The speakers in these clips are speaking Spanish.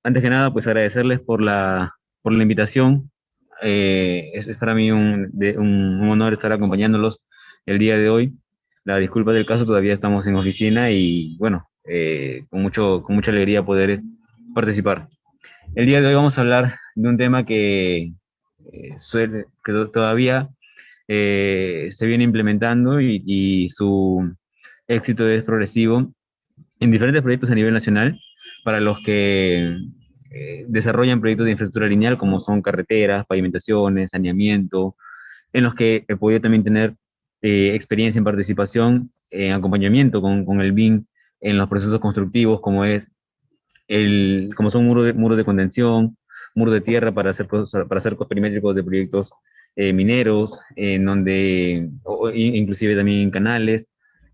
Antes que nada, pues agradecerles por la invitación. Es para mí un honor estar acompañándolos el día de hoy. La disculpa del caso, todavía estamos en oficina y bueno, con mucha alegría poder participar. El día de hoy vamos a hablar de un tema que todavía se viene implementando y su éxito es progresivo en diferentes proyectos a nivel nacional para los que desarrollan proyectos de infraestructura lineal como son carreteras, pavimentaciones, saneamiento, en los que he podido también tener experiencia en participación, en acompañamiento con el BIM en los procesos constructivos como son muros de contención, muros de tierra para hacer perimétricos de proyectos mineros, en donde, inclusive también en canales,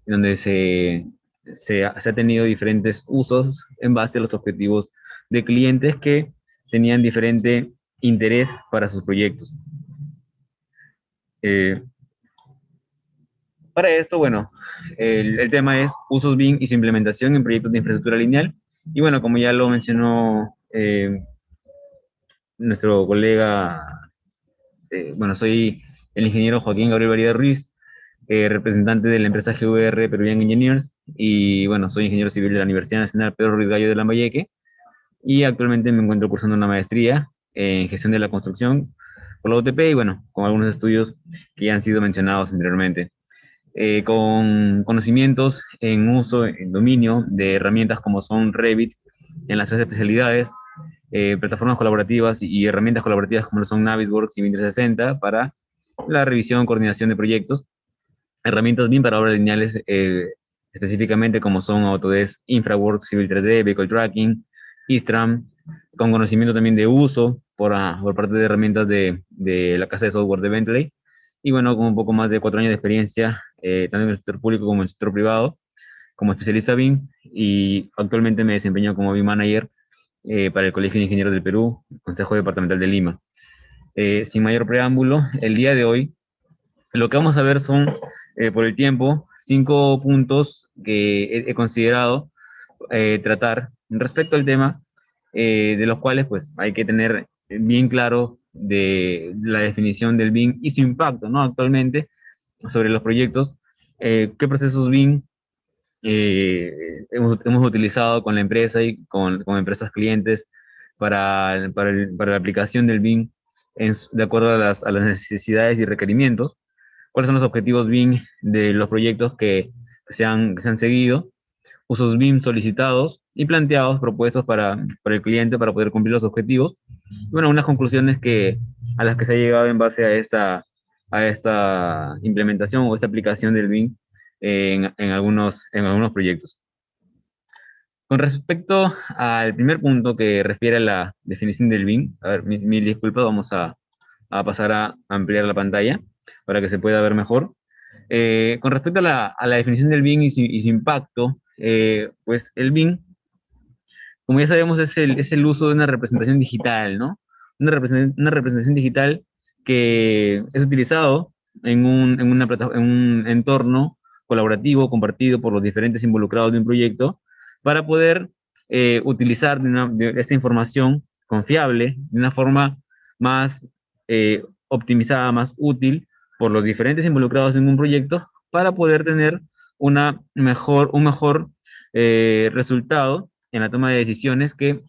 en donde se ha tenido diferentes usos en base a los objetivos de clientes que tenían diferente interés para sus proyectos. Eh, para esto, bueno, el tema es usos BIM y su implementación en proyectos de infraestructura lineal. Y bueno, como ya lo mencionó nuestro colega, bueno, soy el ingeniero Joaquín Gabriel Varida Ruiz, representante de la empresa GVR Peruvian Engineers, y bueno, soy ingeniero civil de la Universidad Nacional Pedro Ruiz Gallo de Lambayeque, y actualmente me encuentro cursando una maestría en gestión de la construcción por la UTP, y bueno, con algunos estudios que ya han sido mencionados anteriormente. Con conocimientos en uso, en dominio de herramientas como son Revit en las tres especialidades, plataformas colaborativas y herramientas colaborativas como son Navisworks y Win 360 para la revisión, coordinación de proyectos, herramientas BIM para obras lineales, específicamente como son Autodesk InfraWorks, Civil 3D, Vehicle Tracking, Istram, con conocimiento también de uso por parte de herramientas de la casa de software de Bentley, y bueno, con un poco más de 4 años de experiencia, tanto en el sector público como en el sector privado, como especialista BIM, y actualmente me desempeño como BIM Manager para el Colegio de Ingenieros del Perú, Consejo Departamental de Lima. Sin mayor preámbulo, el día de hoy lo que vamos a ver son, por el tiempo, 5 puntos que he considerado tratar respecto al tema, de los cuales pues hay que tener bien claro de la definición del BIM y su impacto, ¿no? Actualmente sobre los proyectos, qué procesos BIM hemos utilizado con la empresa y con empresas clientes para la aplicación del BIM de acuerdo a las necesidades y requerimientos, cuáles son los objetivos BIM de los proyectos que se han seguido, usos BIM solicitados y planteados, propuestos para el cliente para poder cumplir los objetivos. Y bueno, unas conclusiones a las que se ha llegado en base a esta implementación o esta aplicación del BIM en algunos proyectos. Con respecto al primer punto que refiere a la definición del BIM, a ver, mil disculpas, vamos a pasar a ampliar la pantalla para que se pueda ver mejor. Con respecto a la definición del BIM y su impacto, pues el BIM, como ya sabemos, es el uso de una representación digital, ¿no? Una representación digital que es utilizado en un entorno colaborativo, compartido por los diferentes involucrados de un proyecto, para poder utilizar de esta información confiable de una forma más optimizada, más útil por los diferentes involucrados en un proyecto, para poder tener un mejor resultado en la toma de decisiones que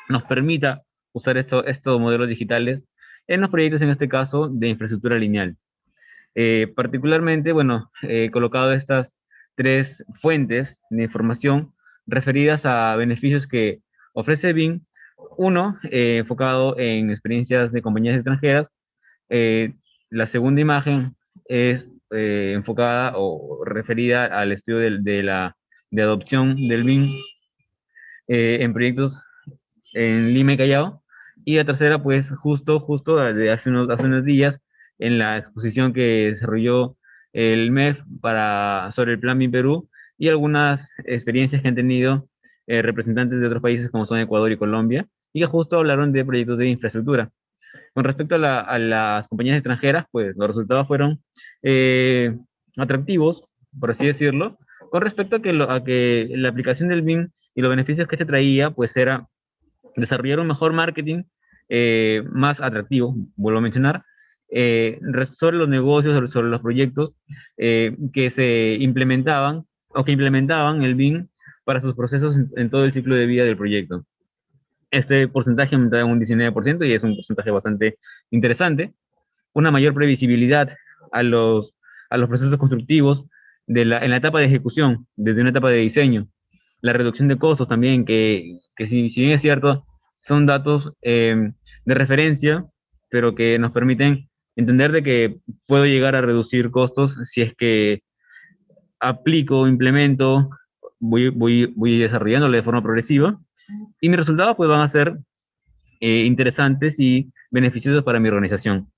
nos permita usar estos modelos digitales en los proyectos, en este caso, de infraestructura lineal. Particularmente, bueno, he colocado estas 3 fuentes de información referidas a beneficios que ofrece BIM. Uno, enfocado en experiencias de compañías extranjeras. Eh, la segunda imagen es enfocada o referida al estudio de adopción del BIM en proyectos en Lima y Callao. Y la tercera, pues justo de hace unos días, en la exposición que desarrolló el MEF sobre el Plan BIM Perú y algunas experiencias que han tenido representantes de otros países como son Ecuador y Colombia, y que justo hablaron de proyectos de infraestructura. Con respecto a las compañías extranjeras, pues los resultados fueron eh, atractivos, por así decirlo, con respecto a que la aplicación del BIM y los beneficios que se traía, pues era desarrollar un mejor marketing más atractivo, vuelvo a mencionar, sobre los negocios, sobre los proyectos que se implementaban o que implementaban el BIM para sus procesos en todo el ciclo de vida del proyecto. Este porcentaje aumentaba en un 19% y es un porcentaje bastante interesante. Una mayor previsibilidad a los procesos constructivos en la etapa de ejecución, desde una etapa de diseño. La reducción de costos también, que si bien es cierto, son datos de referencia, pero que nos permiten entender de que puedo llegar a reducir costos si es que aplico, implemento, voy desarrollándolo de forma progresiva y mis resultados pues van a ser interesantes y beneficiosos para mi organización.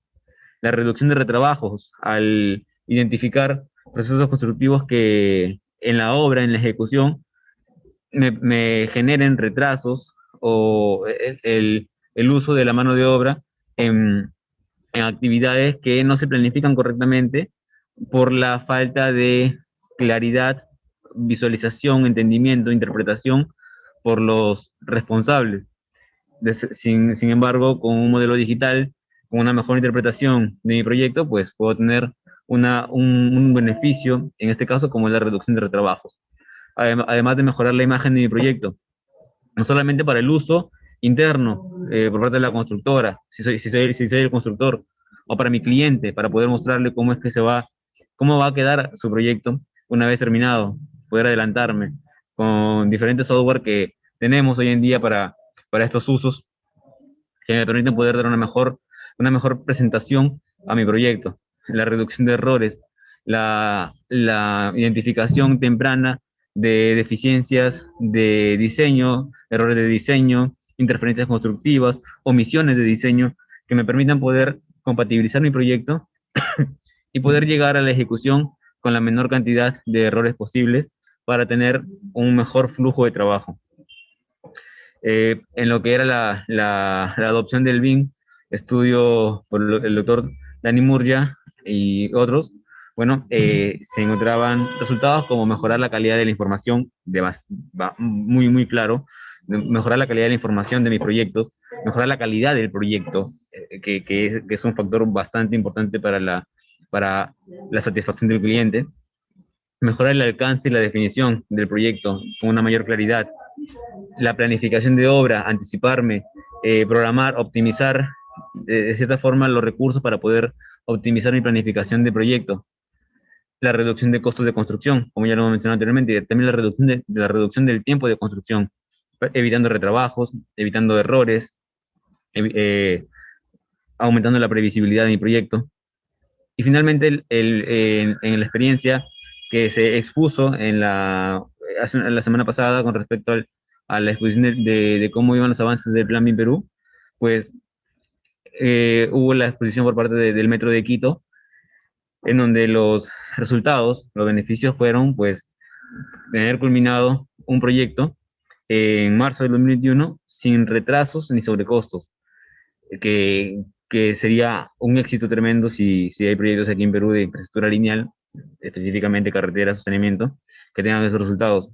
La reducción de retrabajos al identificar procesos constructivos que en la obra, en la ejecución, me generen retrasos o el uso de la mano de obra en actividades que no se planifican correctamente por la falta de claridad, visualización, entendimiento, interpretación por los responsables. Sin embargo, con un modelo digital, con una mejor interpretación de mi proyecto, pues puedo tener un beneficio, en este caso como la reducción de retrabajos. Además de mejorar la imagen de mi proyecto, no solamente para el uso interno por parte de la constructora, si soy el constructor, o para mi cliente, para poder mostrarle cómo es que cómo va a quedar su proyecto una vez terminado, poder adelantarme con diferentes software que tenemos hoy en día para estos usos, que me permiten poder dar una mejor presentación a mi proyecto, la reducción de errores, la identificación temprana de deficiencias de diseño, errores de diseño, interferencias constructivas, omisiones de diseño, que me permitan poder compatibilizar mi proyecto y poder llegar a la ejecución con la menor cantidad de errores posibles para tener un mejor flujo de trabajo. En lo que era la adopción del BIM, estudio por el doctor Dani Murgia y otros, bueno, se encontraban resultados como mejorar la calidad de la información, muy claro, mejorar la calidad de la información de mis proyectos, mejorar la calidad del proyecto, que es un factor bastante importante para la satisfacción del cliente, mejorar el alcance y la definición del proyecto con una mayor claridad, la planificación de obra, anticiparme, programar, optimizar de cierta forma los recursos para poder optimizar mi planificación de proyecto, la reducción de costos de construcción, como ya lo mencioné anteriormente, y también la reducción del tiempo de construcción, evitando retrabajos, evitando errores, eh, aumentando la previsibilidad de mi proyecto. Y finalmente, en la experiencia que se expuso la semana pasada con respecto a la exposición de cómo iban los avances del Plan BIM Perú, pues hubo la exposición por parte del Metro de Quito, en donde los resultados, los beneficios fueron, pues, tener culminado un proyecto en marzo del 2021 sin retrasos ni sobrecostos, que sería un éxito tremendo si hay proyectos aquí en Perú de infraestructura lineal, específicamente carreteras, saneamiento, que tengan esos resultados.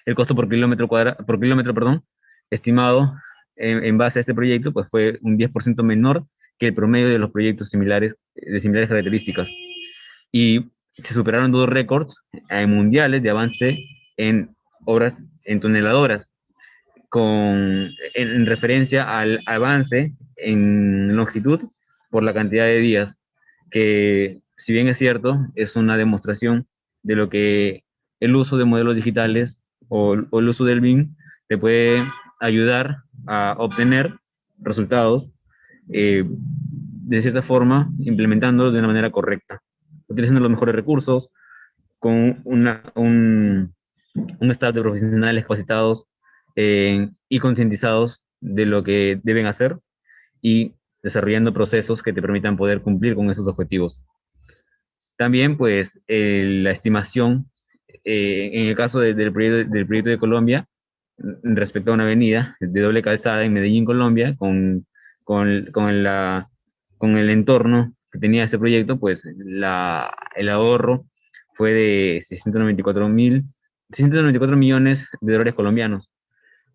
El costo por kilómetro, perdón, estimado en base a este proyecto, pues fue un 10% menor que el promedio de los proyectos de similares características. Y se superaron dos récords mundiales de avance en obras en toneladoras, en referencia al avance en longitud por la cantidad de días, que si bien es cierto, es una demostración de lo que el uso de modelos digitales o el uso del BIM te puede ayudar a obtener resultados de cierta forma, implementándolo de una manera correcta, utilizando los mejores recursos, con un staff de profesionales capacitados y concientizados de lo que deben hacer y desarrollando procesos que te permitan poder cumplir con esos objetivos. También, pues, la estimación, en el caso del proyecto de Colombia, respecto a una avenida de doble calzada en Medellín, Colombia, con, con, la, con el entorno que tenía ese proyecto, pues el ahorro fue de 694 millones de dólares colombianos,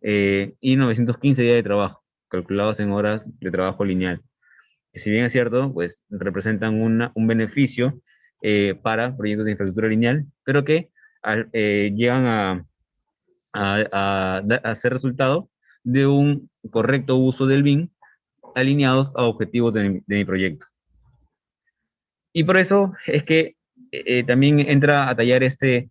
y 915 días de trabajo, calculados en horas de trabajo lineal. Que si bien es cierto, pues representan un beneficio para proyectos de infraestructura lineal, pero que llegan a ser resultado de un correcto uso del BIM alineados a objetivos de mi proyecto. Y por eso es que también entra a tallar este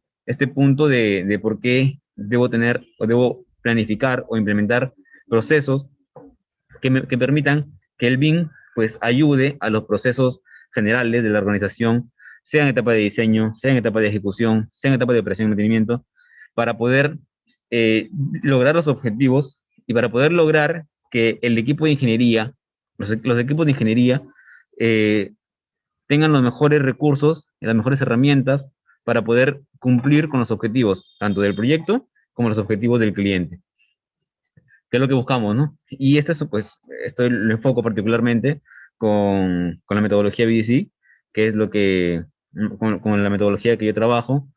punto de por qué debo tener o debo planificar o implementar procesos que permitan que el BIM pues ayude a los procesos generales de la organización, sea en etapa de diseño, sea en etapa de ejecución, sea en etapa de operación y mantenimiento, para poder lograr los objetivos y para poder lograr que el equipo de ingeniería, los equipos de ingeniería, eh, tengan los mejores recursos y las mejores herramientas para poder cumplir con los objetivos, tanto del proyecto como los objetivos del cliente, que es lo que buscamos, ¿no? Y pues, esto lo enfoco particularmente con la metodología BDC, que es lo que, con la metodología que yo trabajo,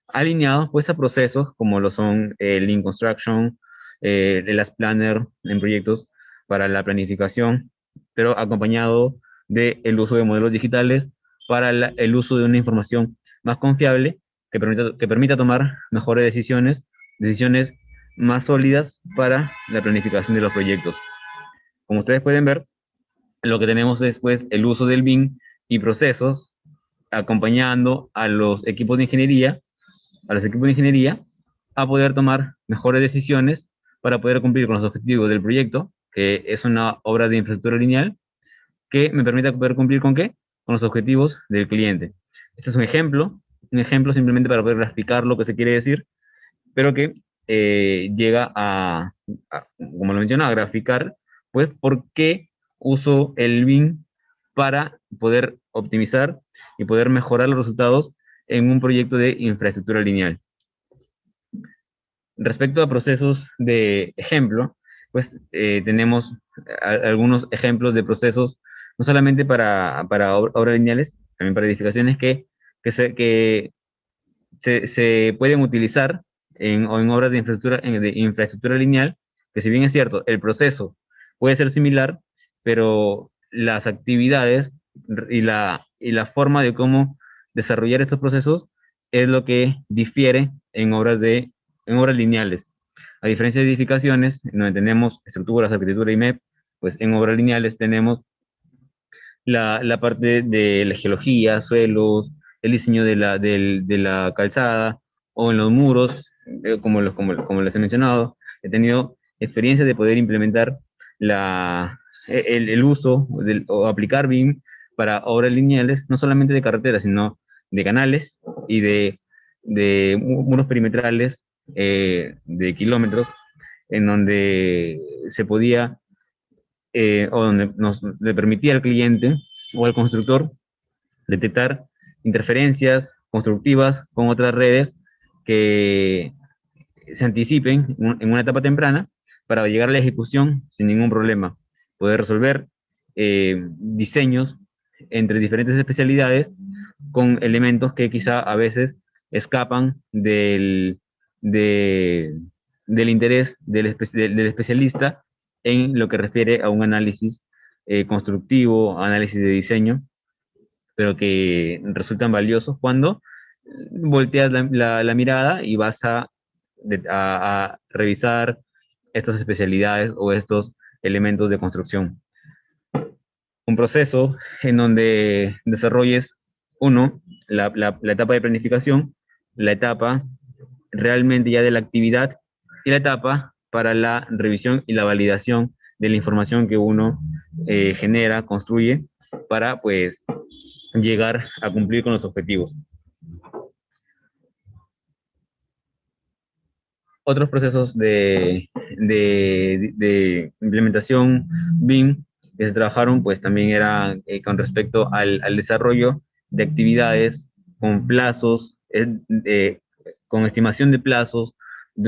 alineado pues a procesos como lo son el Lean Construction, el As Planner en proyectos para la planificación, pero acompañado del uso de modelos digitales para el uso de una información más confiable que permita tomar mejores decisiones más sólidas para la planificación de los proyectos. Como ustedes pueden ver, lo que tenemos es pues, el uso del BIM y procesos acompañando a los equipos de ingeniería a poder tomar mejores decisiones para poder cumplir con los objetivos del proyecto, que es una obra de infraestructura lineal que me permita poder cumplir con qué? Con los objetivos del cliente. Este es un ejemplo simplemente para poder graficar lo que se quiere decir, pero que llega como lo mencionaba, a graficar, pues, por qué uso el BIM para poder optimizar y poder mejorar los resultados en un proyecto de infraestructura lineal. Respecto a procesos de ejemplo, pues tenemos algunos ejemplos de procesos, no solamente para obras lineales, también para edificaciones que se pueden utilizar en obras de infraestructura lineal, que si bien es cierto, el proceso puede ser similar, pero las actividades y la forma de cómo desarrollar estos procesos es lo que difiere en obras lineales. A diferencia de edificaciones, donde tenemos estructuras, arquitectura y MEP, pues en obras lineales tenemos la parte de la geología, suelos, el diseño de la calzada o en los muros, como les he mencionado. He tenido experiencia de poder implementar el uso o aplicar BIM para obras lineales, no solamente de carreteras, sino de canales y de muros perimetrales de kilómetros, en donde se podía o donde le permitía al cliente o al constructor detectar interferencias constructivas con otras redes que se anticipen en una etapa temprana para llegar a la ejecución sin ningún problema. Poder resolver diseños entre diferentes especialidades con elementos que quizá a veces escapan de, del interés del especialista en lo que refiere a un análisis constructivo, análisis de diseño, pero que resultan valiosos cuando volteas la mirada y vas a revisar estas especialidades o estos elementos de construcción. Un proceso en donde desarrolles, uno, la etapa de planificación, la etapa realmente ya de la actividad y la etapa para la revisión y la validación de la información que uno genera, construye, para pues llegar a cumplir con los objetivos. Otros procesos de implementación BIM que se trabajaron, pues también era con respecto al desarrollo de actividades con plazos, con estimación de plazos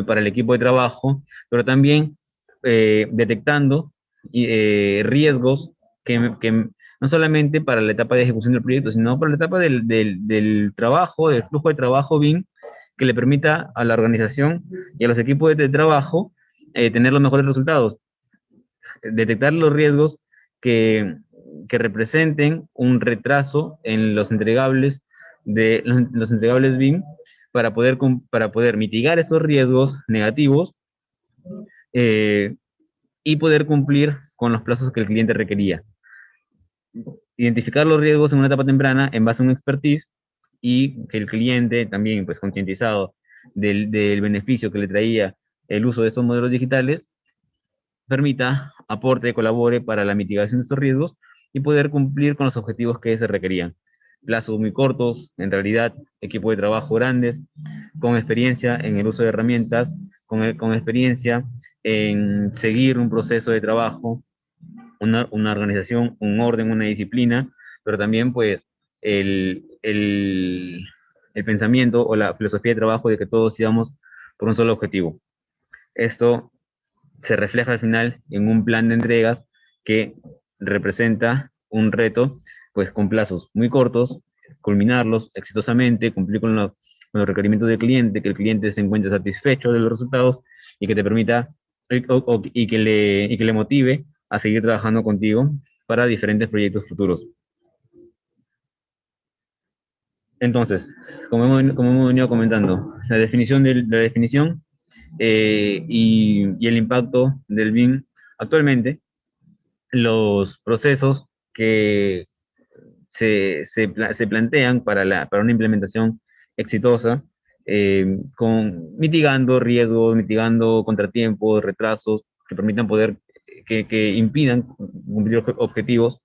para el equipo de trabajo, pero también detectando riesgos que no solamente para la etapa de ejecución del proyecto, sino para la etapa del trabajo, del flujo de trabajo BIM, que le permita a la organización y a los equipos de trabajo tener los mejores resultados, detectar los riesgos que, que representen un retraso en los entregables los entregables BIM para poder mitigar estos riesgos negativos, eh, y poder cumplir con los plazos que el cliente requería. Identificar los riesgos en una etapa temprana en base a un expertise, y que el cliente también, pues concientizado del beneficio que le traía el uso de estos modelos digitales, permita, aporte, colabore para la mitigación de estos riesgos y poder cumplir con los objetivos que se requerían. Plazos muy cortos, en realidad, equipos de trabajo grandes, con experiencia en el uso de herramientas, con experiencia en seguir un proceso de trabajo, una organización, un orden, una disciplina, pero también pues el pensamiento o la filosofía de trabajo de que todos íbamos por un solo objetivo. Esto se refleja al final en un plan de entregas que representa un reto, pues con plazos muy cortos, culminarlos exitosamente, cumplir con los requerimientos del cliente, que el cliente se encuentre satisfecho de los resultados y que te permita y que le motive a seguir trabajando contigo para diferentes proyectos futuros. Entonces, como hemos venido comentando, la definición y el impacto del BIM actualmente, los procesos que se plantean para una implementación exitosa, mitigando riesgos, mitigando contratiempos, retrasos, que permitan que impidan cumplir objetivos,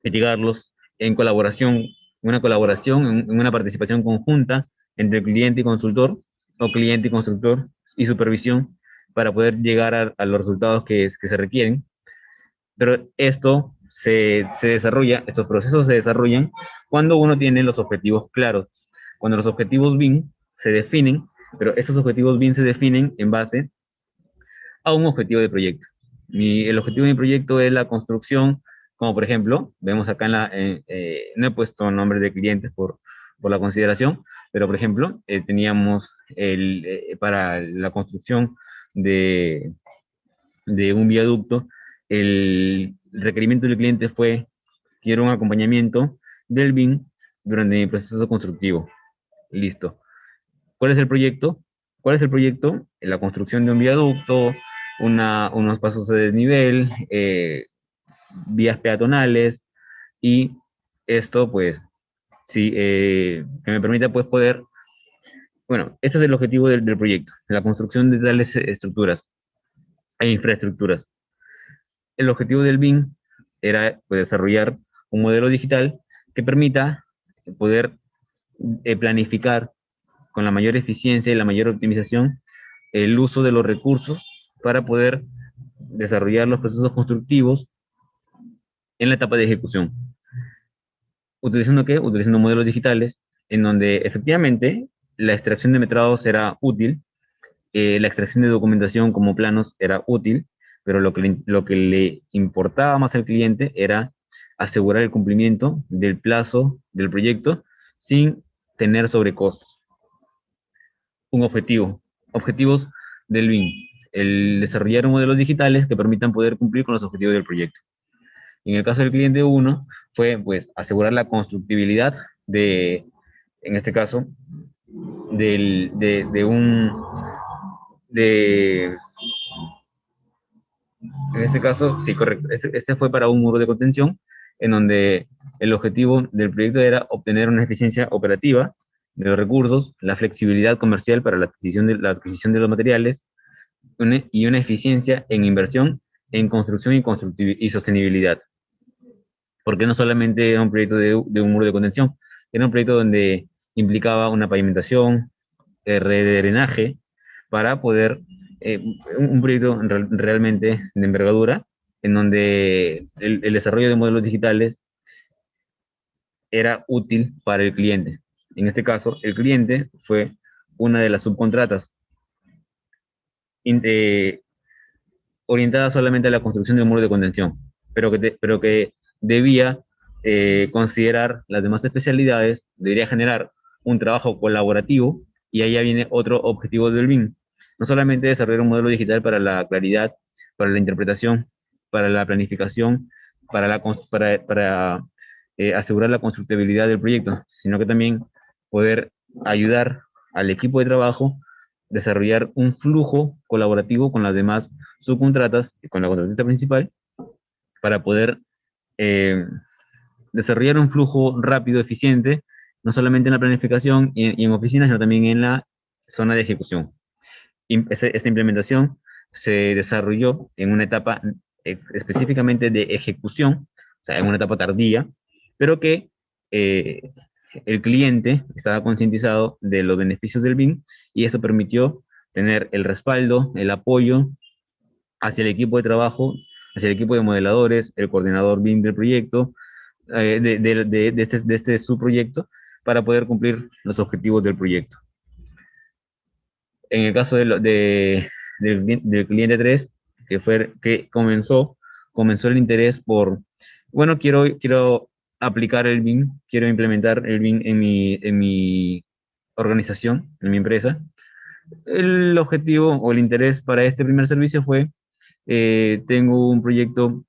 mitigarlos en colaboración, una colaboración, en una participación conjunta entre cliente y consultor, o cliente y constructor, y supervisión, para poder llegar a los resultados que se requieren. Pero se desarrolla, estos procesos se desarrollan cuando uno tiene los objetivos claros, cuando los objetivos BIM se definen, pero esos objetivos BIM se definen en base a un objetivo de proyecto. El objetivo de mi proyecto es la construcción, como por ejemplo, vemos acá no he puesto nombres de clientes por la consideración, pero por ejemplo, teníamos para la construcción de, de un viaducto, el requerimiento del cliente fue: quiero un acompañamiento del BIM durante mi proceso constructivo. Listo. ¿Cuál es el proyecto? ¿Cuál es el proyecto? La construcción de un viaducto, unos pasos de desnivel, vías peatonales, y esto, pues, sí, que me permita, pues, bueno, este es el objetivo del proyecto, la construcción de tales estructuras e infraestructuras. El objetivo del BIM era, pues, desarrollar un modelo digital que permita poder planificar con la mayor eficiencia y la mayor optimización el uso de los recursos para poder desarrollar los procesos constructivos en la etapa de ejecución. ¿Utilizando qué? Utilizando modelos digitales en donde efectivamente la extracción de metrados era útil, la extracción de documentación como planos era útil, pero lo que le importaba más al cliente era asegurar el cumplimiento del plazo del proyecto sin tener sobrecostos. Un objetivo, objetivos del BIM, el desarrollar modelos digitales que permitan poder cumplir con los objetivos del proyecto. En el caso del cliente uno fue, pues, asegurar la constructibilidad en este caso, de un, de, en este caso, sí, correcto, este fue para un muro de contención, en donde el objetivo del proyecto era obtener una eficiencia operativa de los recursos, la flexibilidad comercial para la adquisición de los materiales, y una eficiencia en inversión en construcción y sostenibilidad. Porque no solamente era un proyecto de un muro de contención, era un proyecto donde implicaba una pavimentación, red de drenaje, para poder, eh, un proyecto realmente de envergadura, en donde el desarrollo de modelos digitales era útil para el cliente. En este caso, el cliente fue una de las subcontratas eh, orientada solamente a la construcción del muro de contención, pero que debía considerar las demás especialidades, debería generar un trabajo colaborativo, y ahí ya viene otro objetivo del BIM, No solamente desarrollar un modelo digital para la claridad, para la interpretación, para la planificación, para asegurar la constructibilidad del proyecto, sino que también poder ayudar al equipo de trabajo a desarrollar un flujo colaborativo con las demás subcontratas y con la contratista principal para poder eh, desarrollar un flujo rápido, eficiente, no solamente en la planificación y en oficinas, sino también en la zona de ejecución. Esta implementación se desarrolló en una etapa específicamente de ejecución, o sea, en una etapa tardía, pero que eh, el cliente estaba concientizado de los beneficios del BIM y eso permitió tener el respaldo, el apoyo hacia el equipo de trabajo, hacia el equipo de modeladores, el coordinador BIM del proyecto, de este subproyecto, para poder cumplir los objetivos del proyecto. En el caso del cliente 3, que comenzó el interés por, bueno, quiero aplicar el BIM, quiero implementar el BIM en mi organización, en mi empresa. El objetivo o el interés para este primer servicio fue, tengo un proyecto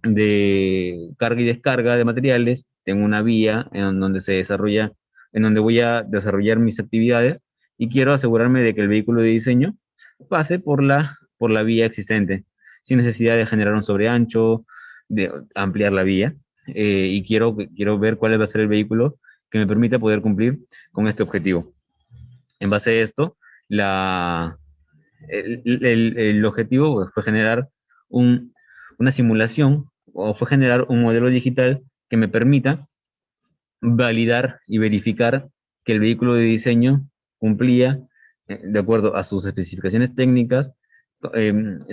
de carga y descarga de materiales, tengo una vía en donde se desarrolla, en donde voy a desarrollar mis actividades y quiero asegurarme de que el vehículo de diseño pase por la vía existente, sin necesidad de generar un sobreancho, de ampliar la vía, y quiero ver cuál va a ser el vehículo que me permita poder cumplir con este objetivo. En base a esto, el objetivo fue generar una simulación o fue generar un modelo digital que me permita validar y verificar que el vehículo de diseño cumplía, de acuerdo a sus especificaciones técnicas,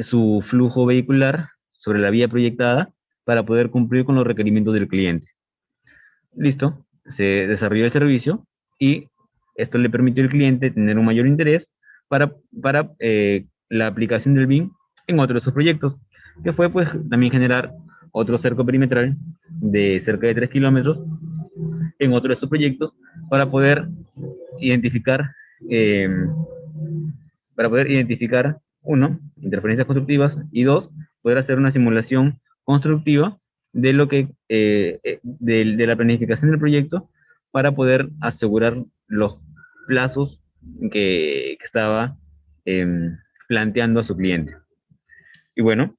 su flujo vehicular sobre la vía proyectada para poder cumplir con los requerimientos del cliente. Listo, se desarrolló el servicio y esto le permitió al cliente tener un mayor interés para la aplicación del BIM en otros de sus proyectos, que fue pues también generar otro cerco perimetral de cerca de 3 kilómetros en otro de sus proyectos para poder identificar, eh, uno, interferencias constructivas y dos, poder hacer una simulación constructiva de lo que de la planificación del proyecto para poder asegurar los plazos que estaba eh, planteando a su cliente. Y bueno,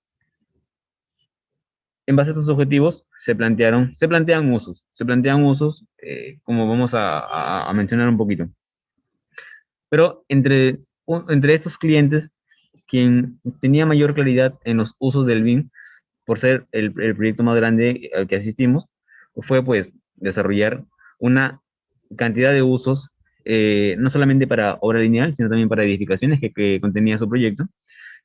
en base a estos objetivos se plantean usos, como vamos a mencionar un poquito. Pero entre estos clientes, quien tenía mayor claridad en los usos del BIM, por ser el proyecto más grande al que asistimos, fue pues desarrollar una cantidad de usos, no solamente para obra lineal, sino también para edificaciones que contenía su proyecto.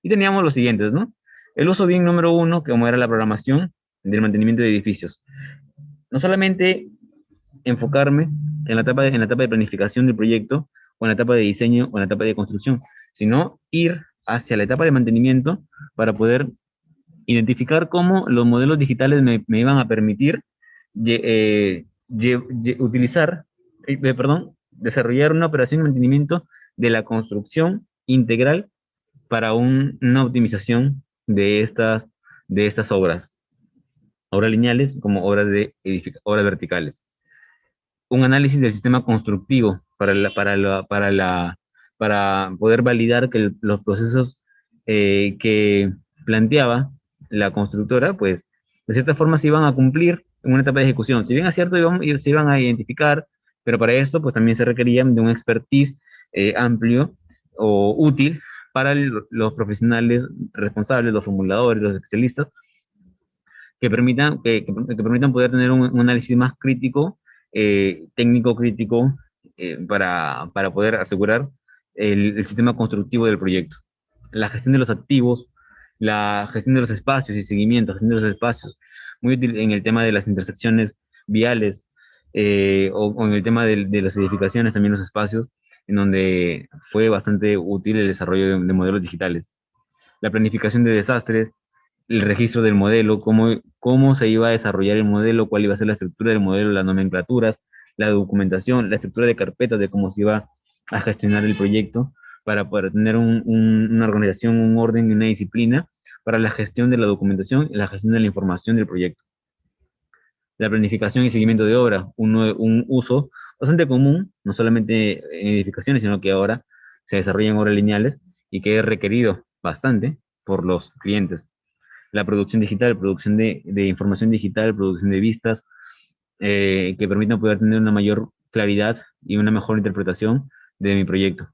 Y teníamos los siguientes, ¿no? El uso BIM número uno, que como era la programación del mantenimiento de edificios. No solamente enfocarme en la etapa de planificación del proyecto, o en la etapa de diseño, o en la etapa de construcción, sino ir hacia la etapa de mantenimiento para poder identificar cómo los modelos digitales me iban a permitir utilizar, desarrollar una operación de mantenimiento de la construcción integral para una optimización de estas obras lineales como obras verticales. Un análisis del sistema constructivo para poder validar que los procesos que planteaba la constructora, pues de cierta forma se iban a cumplir en una etapa de ejecución. Si bien es cierto, se iban a identificar, pero para esto pues también se requería de un expertise amplio o útil para los profesionales responsables, los formuladores, los especialistas, que permitan poder tener un análisis más crítico, técnico crítico, para poder asegurar el sistema constructivo del proyecto. La gestión de los activos, la gestión de los espacios y seguimiento, gestión de los espacios, muy útil en el tema de las intersecciones viales, o en el tema de las edificaciones, también los espacios, en donde fue bastante útil el desarrollo de modelos digitales. La planificación de desastres, el registro del modelo, cómo se iba a desarrollar el modelo, cuál iba a ser la estructura del modelo, las nomenclaturas, la documentación, la estructura de carpetas de cómo se iba a gestionar el proyecto, para poder tener una organización, un orden y una disciplina para la gestión de la documentación y la gestión de la información del proyecto. La planificación y seguimiento de obra, un uso bastante común, no solamente en edificaciones, sino que ahora se desarrolla en obras lineales y que es requerido bastante por los clientes. La producción digital, producción de información digital, producción de vistas, que permitan poder tener una mayor claridad y una mejor interpretación de mi proyecto.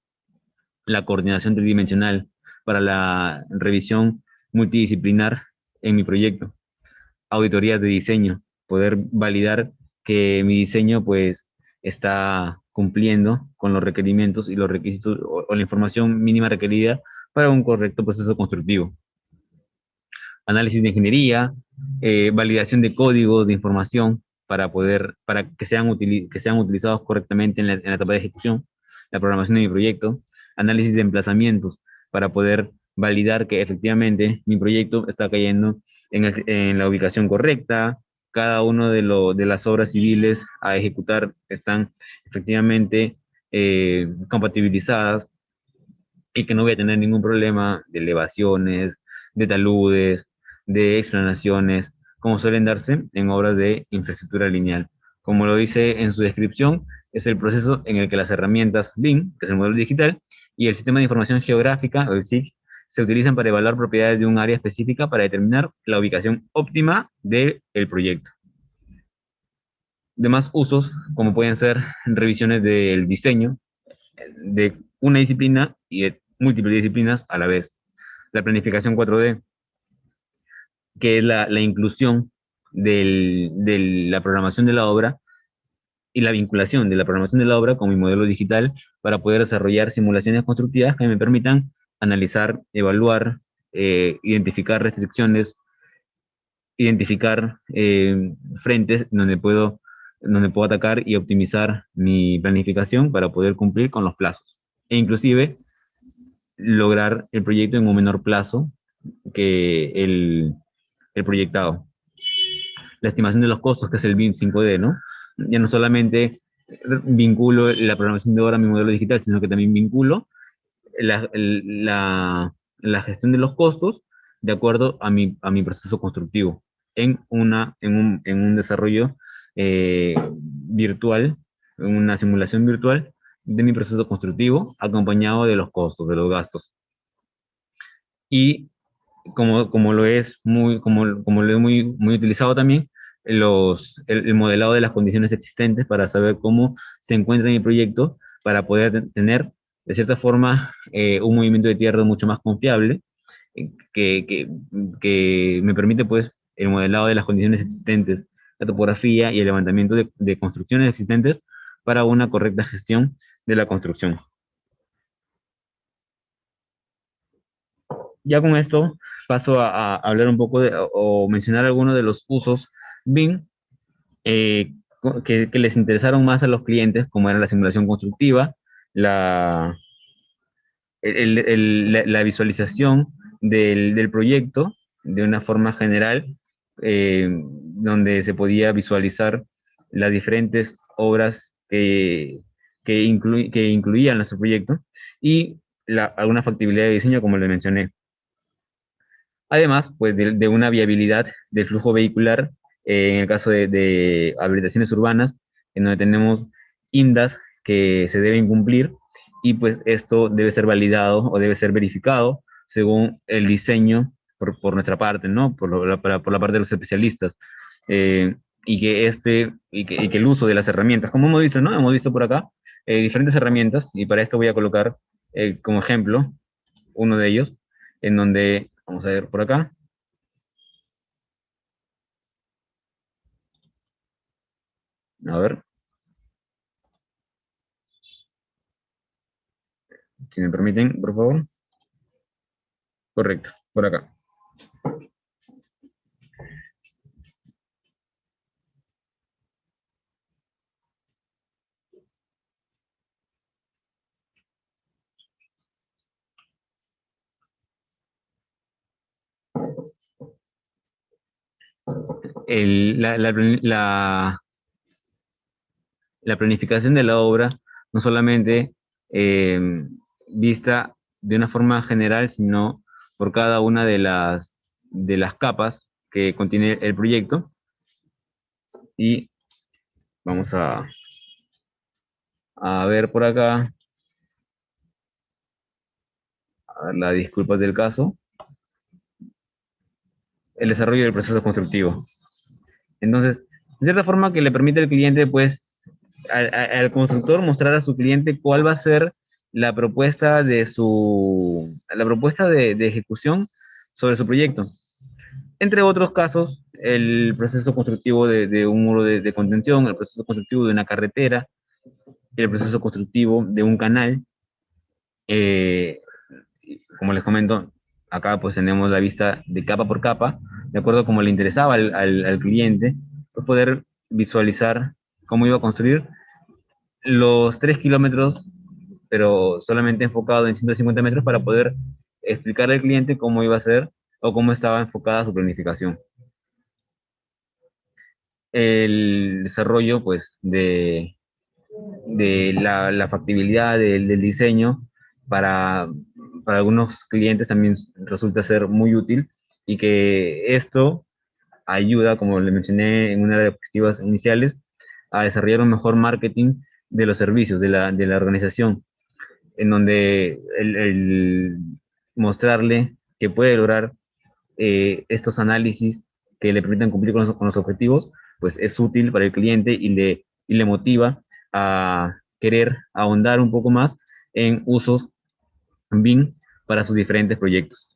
La coordinación tridimensional para la revisión multidisciplinar en mi proyecto. Auditorías de diseño, poder validar que mi diseño pues está cumpliendo con los requerimientos y los requisitos o la información mínima requerida para un correcto proceso constructivo. Análisis de ingeniería, validación de códigos de información para que sean utilizados correctamente en la etapa de ejecución, la programación de mi proyecto, análisis de emplazamientos para poder validar que efectivamente mi proyecto está cayendo en la ubicación correcta, cada uno de las obras civiles a ejecutar están efectivamente compatibilizadas y que no voy a tener ningún problema de elevaciones, de taludes, de explanaciones, como suelen darse en obras de infraestructura lineal. Como lo dice en su descripción, es el proceso en el que las herramientas BIM, que es el modelo digital, y el sistema de información geográfica, o el SIG, se utilizan para evaluar propiedades de un área específica para determinar la ubicación óptima del proyecto. Demás usos, como pueden ser revisiones del diseño de una disciplina y de múltiples disciplinas a la vez. La planificación 4D, que es la inclusión de la programación de la obra y la vinculación de la programación de la obra con mi modelo digital para poder desarrollar simulaciones constructivas que me permitan analizar, evaluar, identificar restricciones, identificar frentes donde puedo atacar y optimizar mi planificación para poder cumplir con los plazos. E inclusive lograr el proyecto en un menor plazo que el proyectado. La estimación de los costos, que es el BIM 5D, ¿no? Ya no solamente vinculo la programación de obra a mi modelo digital, sino que también vinculo la, la gestión de los costos de acuerdo a mi proceso constructivo en un desarrollo virtual, en una simulación virtual de mi proceso constructivo acompañado de los costos, de los gastos. Y como lo es como lo he muy utilizado también, el modelado de las condiciones existentes para saber cómo se encuentra mi proyecto, para poder tener, de cierta forma, un movimiento de tierra mucho más confiable, que, que, que me permite, pues, el modelado de las condiciones existentes, la topografía y el levantamiento de construcciones existentes para una correcta gestión de la construcción. Ya con esto paso a hablar un poco o mencionar algunos de los usos BIM que les interesaron más a los clientes, como era la simulación constructiva, la, la visualización del proyecto de una forma general, donde se podía visualizar las diferentes obras que incluían nuestro proyecto y alguna factibilidad de diseño, como les mencioné. Además, pues de una viabilidad del flujo vehicular en el caso de habilitaciones urbanas, en donde tenemos INDAS que se deben cumplir y pues esto debe ser validado o debe ser verificado según el diseño por nuestra parte, ¿no? Por la parte de los especialistas. Eh, y que el uso de las herramientas, como hemos visto, ¿no? Hemos visto por acá diferentes herramientas y para esto voy a colocar como ejemplo uno de ellos, en donde, vamos a ver por acá, a ver, si me permiten, por favor. Correcto, por acá. El, la planificación de la obra no solamente vista de una forma general, sino por cada una de las capas que contiene el proyecto. Y vamos a ver por acá, a ver las disculpas del caso, el desarrollo del proceso constructivo. Entonces, de cierta forma que le permite al cliente, pues, al constructor mostrar a su cliente cuál va a ser la propuesta la propuesta de ejecución sobre su proyecto. Entre otros casos, el proceso constructivo de un muro de contención, el proceso constructivo de una carretera, el proceso constructivo de un canal. Eh, Como les comento, acá pues tenemos la vista de capa por capa, de acuerdo a como le interesaba al cliente, pues poder visualizar cómo iba a construir los 3 kilómetros, pero solamente enfocado en 150 metros para poder explicarle al cliente cómo iba a ser o cómo estaba enfocada su planificación. El desarrollo pues de la factibilidad del diseño para, para algunos clientes también resulta ser muy útil, y que esto ayuda, como le mencioné en una de las objetivas iniciales, a desarrollar un mejor marketing de los servicios de la organización, en donde el mostrarle que puede lograr estos análisis que le permitan cumplir con los objetivos, pues es útil para el cliente y le motiva a querer ahondar un poco más en usos BIM para sus diferentes proyectos.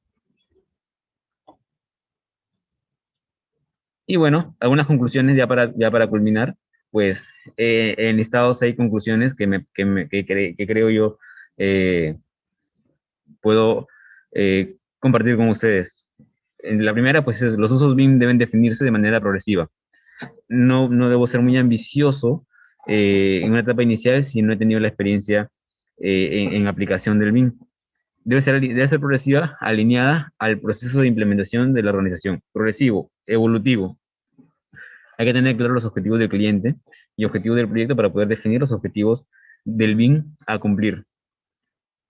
Y bueno, algunas conclusiones ya para culminar, pues en listados 6 conclusiones que creo yo eh, puedo compartir con ustedes. En la primera, pues es, los usos BIM deben definirse de manera progresiva. No debo ser muy ambicioso en una etapa inicial si no he tenido la experiencia en aplicación del BIM. Debe ser progresiva, alineada al proceso de implementación de la organización. Progresivo, evolutivo. Hay que tener claros los objetivos del cliente y objetivos del proyecto para poder definir los objetivos del BIM a cumplir.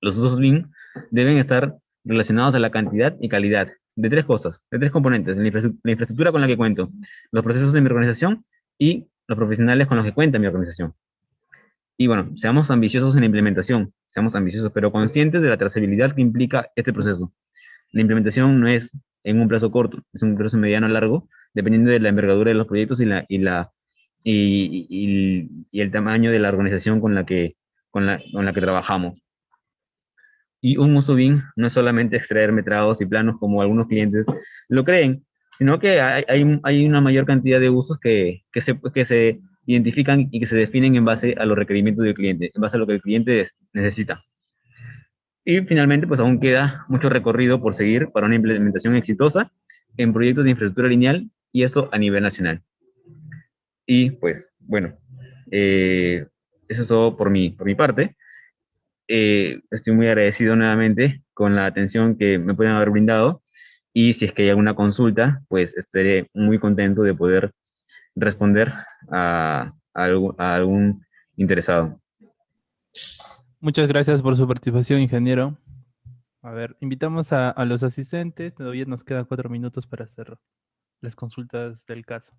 Los usos BIM deben estar relacionados a la cantidad y calidad de 3 cosas, de 3 componentes: la infraestructura con la que cuento, los procesos de mi organización y los profesionales con los que cuenta mi organización. Y bueno, seamos ambiciosos en la implementación, seamos ambiciosos, pero conscientes de la trazabilidad que implica este proceso. La implementación no es en un plazo corto, es un plazo mediano o largo, dependiendo de la envergadura de los proyectos y el tamaño de la organización con la que trabajamos. Y un uso BIM no es solamente extraer metrados y planos como algunos clientes lo creen, sino que hay una mayor cantidad de usos que se identifican y que se definen en base a los requerimientos del cliente, en base a lo que el cliente necesita. Y finalmente, pues aún queda mucho recorrido por seguir para una implementación exitosa en proyectos de infraestructura lineal, y esto a nivel nacional. Y pues bueno, eso es todo por mi parte. Estoy muy agradecido nuevamente con la atención que me pueden haber brindado, y si es que hay alguna consulta, pues estaré muy contento de poder responder a algún interesado. Muchas gracias por su participación, ingeniero. A ver, invitamos a los asistentes. Todavía nos quedan 4 minutos para hacer las consultas del caso.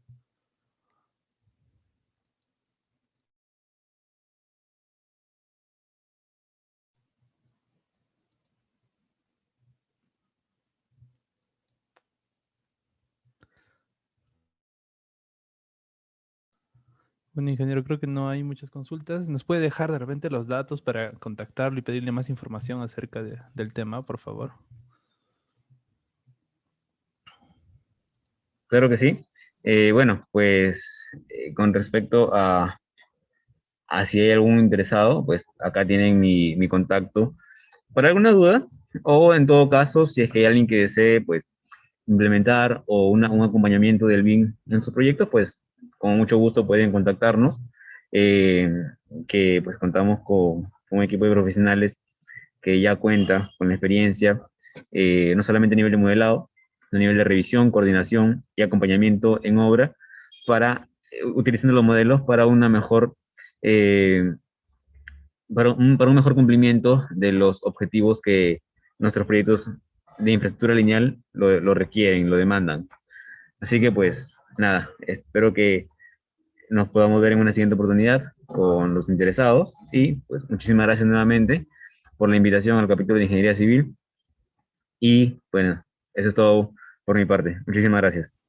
Bueno, ingeniero, creo que no hay muchas consultas. ¿Nos puede dejar de repente los datos para contactarlo y pedirle más información acerca del tema, por favor? Claro que sí. Bueno, pues con respecto a si hay algún interesado, pues acá tienen mi contacto para alguna duda, o en todo caso, si es que hay alguien que desee pues implementar o un acompañamiento del BIM en su proyecto, pues con mucho gusto pueden contactarnos, eh, que pues contamos con un equipo de profesionales que ya cuenta con la experiencia, no solamente a nivel de modelado, sino a nivel de revisión, coordinación y acompañamiento en obra, para utilizando los modelos para una mejor eh, para un mejor cumplimiento de los objetivos que nuestros proyectos de infraestructura lineal lo requieren, lo demandan. Así que pues nada, espero que nos podamos ver en una siguiente oportunidad con los interesados y pues muchísimas gracias nuevamente por la invitación al capítulo de Ingeniería Civil y bueno, eso es todo por mi parte. Muchísimas gracias.